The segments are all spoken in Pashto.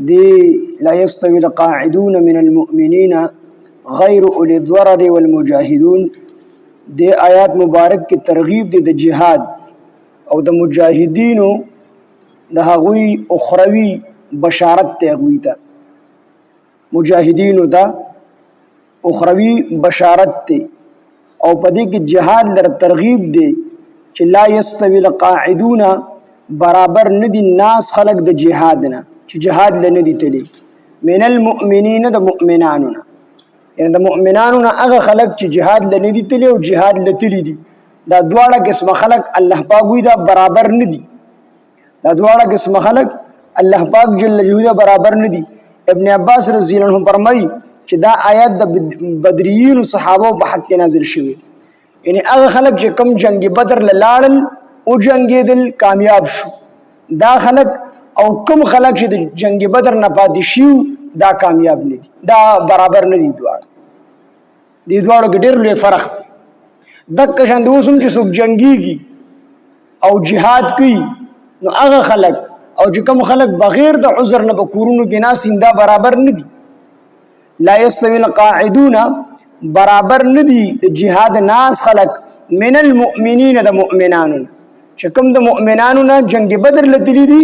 دی لا يستوي القاعدون من المؤمنين غیر اولی الضرر والمجاهدون دی آیات مبارک کی ترغیب دی د جهاد او د مجاهدینو د هغوی اخروی بشارت ته هغوی ته مجاهدینو ته اخروی بشارت ته او پدې کې جهاد لر ترغیب دی چې لا يستوي القاعدون برابر ندي الناس خلق د جهاد نه چې جهاد لنه دي تلي من المؤمنین د مؤمنانو نه یعنی د مؤمنانو نه هغه خلق چې جهاد لنه دي تلي او جهاد لتلي دي دا دواړه قسم خلق الله پاک وی دا برابر ندي دا دواړه قسم خلق الله پاک جل جلاله برابر ندي ابن عباس رضی الله عنه فرمایي چې دا آیات د بدریین صحابه په حق نازل شوی یعنی هغه خلق چې کم جنگ بدر لاړل او جنگیدل کامیاب شو دا خلق او کم خلق چې د جنگ بدر نه پاتې شو دا کامیاب نه دي دا برابر نه دي دواړه کې ډېر لوی فرق دی دغه شان د اوسم چې څوک جنگيږي او جهاد کوي نو هغه خلق او چې کوم خلق بغیر د عذر نه په کورونو کې ناس دا برابر نه دي لا يستوي القاعدون برابر نه دي د جهاد ناس خلق من المؤمنین د مؤمنانو چې کوم د مؤمنانو نه جنگ بدر لدلی دي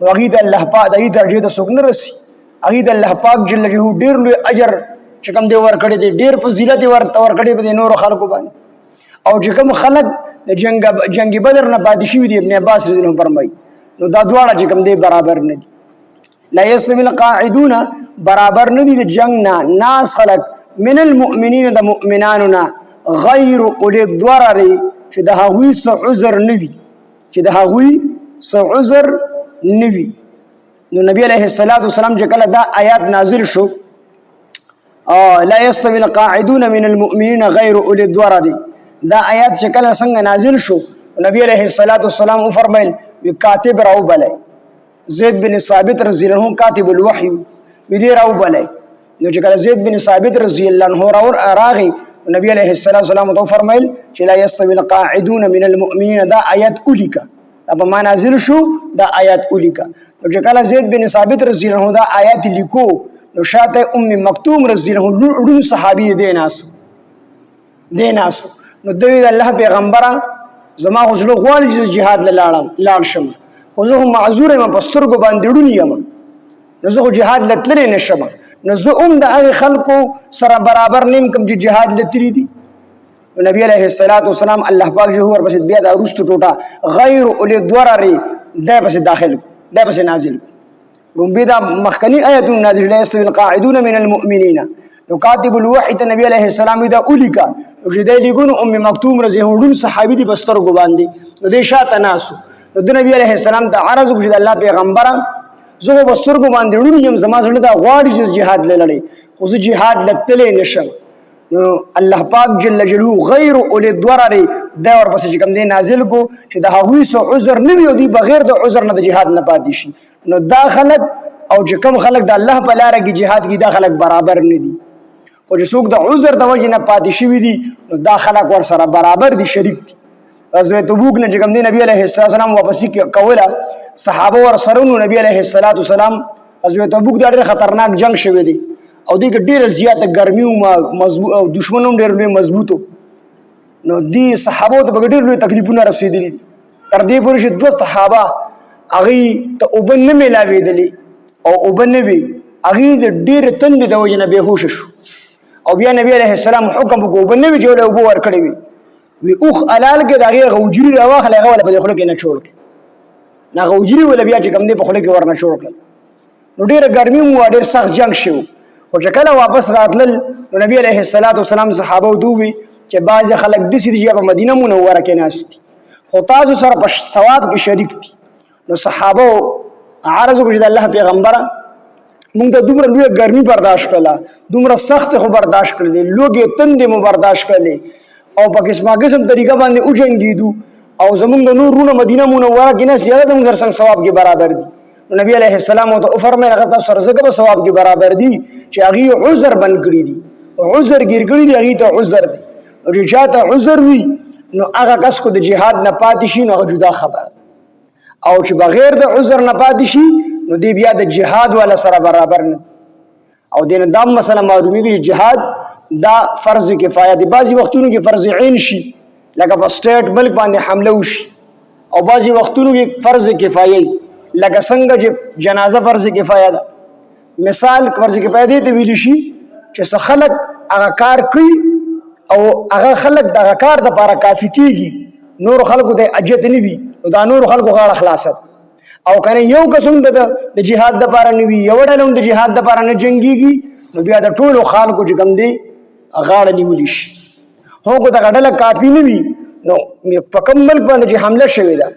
هغه د الله پاک د درجه د سګن رسي هغه د الله پاک جل جلاله ډیر لوی اجر چې کوم دی ورکړي دي ډیر فضیلت ورکړي په نور خلکو باندې او چې کوم خلک د جنگ بدر نه پاتې شوی دي ابن عباس رضی الله عنه فرمایي نو دا دواړه چې کوم دی برابر نه دي لا يستوي القاعدون برابر نه دي د جنگ نه ناس خلق من المؤمنین د مؤمنانو نه غیر اولی الضرر چې د هغوی څه عذر نه وي چې د هغوی څه عذر نوی نو نبی علیہ الصلوۃ والسلام چې کله دا آیات نازل شو لا يستوي القاعدون من المؤمنين غير اولي الضرر دا آیات چې کله څنګه نازل شو نبی علیہ الصلوۃ والسلام فرمایل کاتب راو بلای زید بن ثابت رضی الله عنه کاتب الوحی ویلی راو بلای نو چې کله زید بن ثابت رضی الله عنه راغی نبی علیہ الصلوۃ والسلام تو فرمایل چې لا يستوي القاعدون من المؤمنين دا آیات اولیکا په ما نازل شو دا آیات اولیکا نو چې کله زید بن ثابت رضی الله عنه دا آیات لیکو نو شاته ام مکتوم رضی الله عنه ډون صحابي دیناسو نو دوی د الله پیغمبره زما غوښلو غواړي چې jihad لاړ شم خو زه معذور یم پستر کو باندې ډون یم نو زه jihad لتلې نشم نو زه د هغه خلکو سره برابر نیم کوم چې jihad لتلی دي نبی علیہ الصلوۃ والسلام الله پاک جو ور پس بیا دا رست ټوټه غیر اولی الضرر دا پس داخل دا پس نازل رومبه دا مخکنی آیت نازل لا يستوي القاعدون من المؤمنین نو کاتب الوحی ته نبی علیہ السلام دا اولیکا چې دې لګون ام مکتوم رضی الله عنها صحابي دي بستر کو باندې نو دې شاته ناسو نو د نبی علیہ السلام ته عرض وکړه الله پیغمبره زه بستر کو باندې ډون یم زما زړه دا غواړي چې jihad لړلې خو زه jihad لتلې نشم الله پاک جل جلاله غیر اولی الضرر دا ور پس چې کوم دی نازل کو چې د هغوی سو عذر نه وي دی بغیر د عذر نه د jihad نه پاتې شي نو دا خلک او چې کوم خلک د الله په لار کې jihad کې دا خلک برابر نه دي او چې څوک د عذر د وجې نه پاتې شوي دي نو دا خلک ور سره برابر دي شریک دي غزوه تبوک نه چې کوم دی نبی علیہ السلام واپس کوله صحابه ور سره نو نبی علیہ السلام غزوه تبوک دا ډېر خطرناک جنگ شوی دی او دغه ډیره زیاته ګرمي او مضبوط او دشمنوم ډیر لوی مضبوطو نو دی صحابه ته ډیر لوی تکلیفونه رسیدلي تر دې پورې چې دوه صحابه هغه ته وبن نه ملاویدلي او وبن نه وی هغه ډیر تند د وجنه بهوش شو او بیا نبی علیہ السلام حکم وکړ وبن نه وی جوړه وبو ور کړی وی اوخ علال کې دغه غوجری راوخله هغه ولا په خلکو کې نه جوړ نه غوجری ولا بیا چې کوم دی په خلکو کې ورنه جوړ کړ نو ډیره ګرمي او ډیر سخت جنگ شو او چې کله واپس راتلل نو نبی علیہ الصلوۃ والسلام صحابه دوی چې بعض خلک د سیدی په مدینه منوره کې ناشتي خو تاسو سره په ثواب کې شریک دي نو صحابه عرض وکړي د الله پیغمبره موږ د دومره لوی ګرمي برداشت کړله دومره سخت خو برداشت کړلې لوګي تندې مو برداشت کړلې او په قسم طریقه باندې او جنگیدو او زمونږ د نورونه مدینه منوره کې نه سیاده زموږ سره ثواب کې برابر دي نبی علیہ السلام او فرمایي هغه تاسو سره زګه ثواب کې برابر دي چې هغه عذر بن کړی دي عذر ګیر کړی دي هغه ته عذر دي او چې چاته عذر وي نو هغه کس کو د jihad نه پاتې شي نو جدا خبر او چې بغیر د عذر نه پاتې شي نو دی بیا د جهاد والا سره برابر نه. او دین دا مسله معلومیږي چې جهاد دا فرض کفایه دی. بعضی وختونو کې فرض عین شي لکه په سټیټ ملک باندې حمله وشي، او بعضی وختونو کې فرض کفایه لکه څنګه چې جنازه فرض کفایه ده. مثال فرض کفایه دی ته ویل شي چې څه خلک هغه کار کوي او هغه خلک دغه کار د لپاره کافي کیږي، نور خلکو ته اجت نه وي، نو دا نور خلکو غاړه خلاصت. او کنه یو قسم د جهاد د لپاره نه وي، یو ډول د جهاد د لپاره نه جنگيږي، نو بیا د ټولو خلکو چې کوم دی غاړه نیول شي. هو کو دغه ډله کافي نه وي، نو په کوم ملک باندې چې حمله شوې ده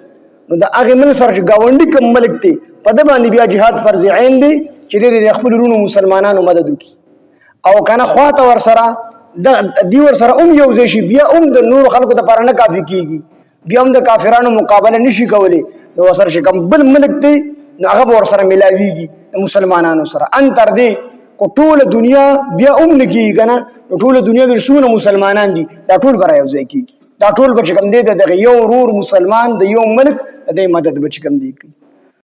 نو د هغه ملک سره چې گاونډي کوم ملک دی په دې باندې بیا جهاد فرض عین دی چې د خپل ورونو مسلمانانو مدد وکړي. او کنه خواته ور سره دی ور سره یو ځای شي، بیا د نور خلکو د لپاره نه کافي کیږي، بیا هم د کافرانو مقابله نشي کولی، نو ورسره چې کوم بل ملک دی نو هغه ور سره ملاویږي د مسلمانانو سره. ان تر دې کو ټول دنیا بیا نکیږي کنه، نو ټول دنیا کې څونه مسلمانان دي دا ټول برای یو ځای کیږي، دا ټول بچ کم دی د یو ورور مسلمان د یو ملک د مدد بچ کم دی کوي.